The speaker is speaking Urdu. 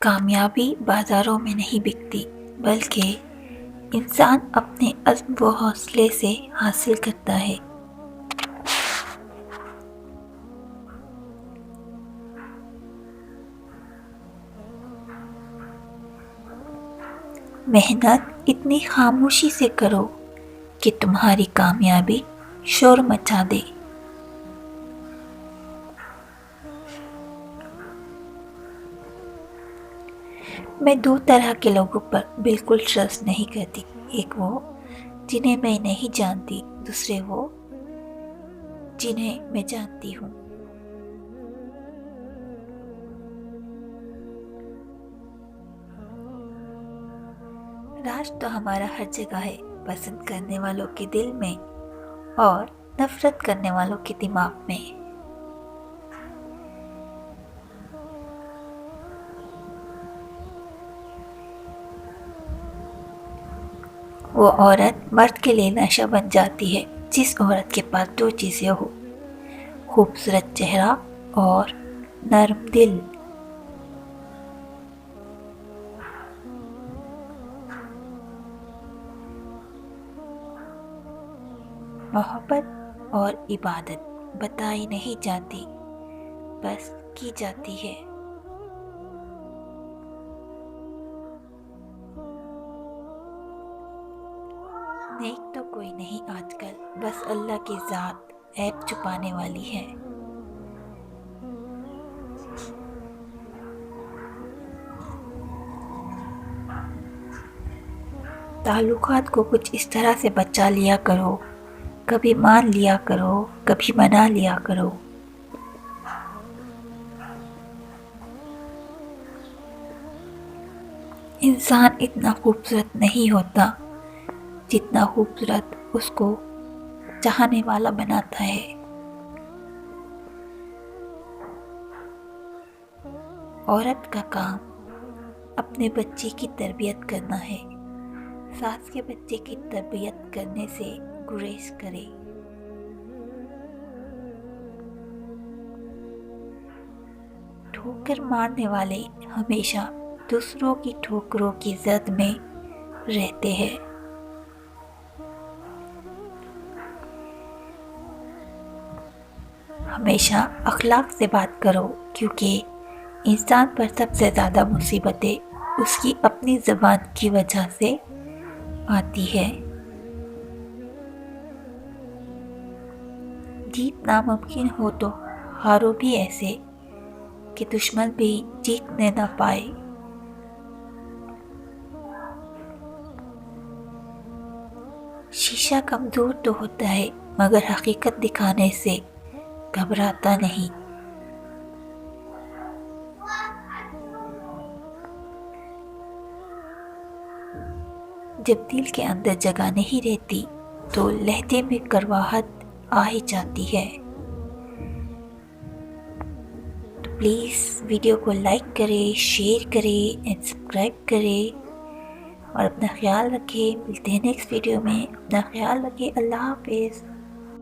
کامیابی بازاروں میں نہیں بکتی، بلکہ انسان اپنے عزم و حوصلے سے حاصل کرتا ہے۔ محنت اتنی خاموشی سے کرو کہ تمہاری کامیابی شور مچا دے۔ میں دو طرح کے لوگوں پر بالکل ٹرسٹ نہیں کرتی، ایک وہ جنہیں میں نہیں جانتی، دوسرے وہ جنہیں میں جانتی ہوں۔ راج تو ہمارا ہر جگہ ہے، پسند کرنے والوں کے دل میں اور نفرت کرنے والوں کے دماغ میں۔ وہ عورت مرد کے لیے نشہ بن جاتی ہے جس عورت کے پاس دو چیزیں ہو: خوبصورت چہرہ اور نرم دل۔ محبت اور عبادت بتائی نہیں جاتی، بس کی جاتی ہے۔ نیک تو کوئی نہیں آج کل، بس اللہ کی ذات عیب چھپانے والی ہے۔ تعلقات کو کچھ اس طرح سے بچا لیا کرو، کبھی مان لیا کرو، کبھی منا لیا کرو۔ انسان اتنا خوبصورت نہیں ہوتا جتنا خوبصورت اس کو چاہنے والا بناتا ہے۔ عورت کا کام اپنے بچے کی تربیت کرنا ہے، ساس کے بچے کی تربیت کرنے سے گریز کرے۔ ٹھوکر مارنے والے ہمیشہ دوسروں کی ٹھوکروں کی زد میں رہتے ہیں۔ ہمیشہ اخلاق سے بات کرو، کیونکہ انسان پر سب سے زیادہ مصیبتیں اس کی اپنی زبان کی وجہ سے آتی ہے۔ جیت ناممکن ہو تو ہارو بھی ایسے کہ دشمن بھی جیتنے نہ پائے۔ شیشہ کمزور تو ہوتا ہے، مگر حقیقت دکھانے سے گھبراتا نہیں۔ جب دل کے اندر جگہ نہیں رہتی تو لہجے میں کڑواہٹ آ ہی جاتی ہے۔ تو پلیز ویڈیو کو لائک کریں، شیئر کریں اینڈ سبسکرائب کریں، اور اپنا خیال رکھیں۔ ملتے ہیں نیکسٹ ویڈیو میں، اپنا خیال رکھیں۔ اللہ حافظ۔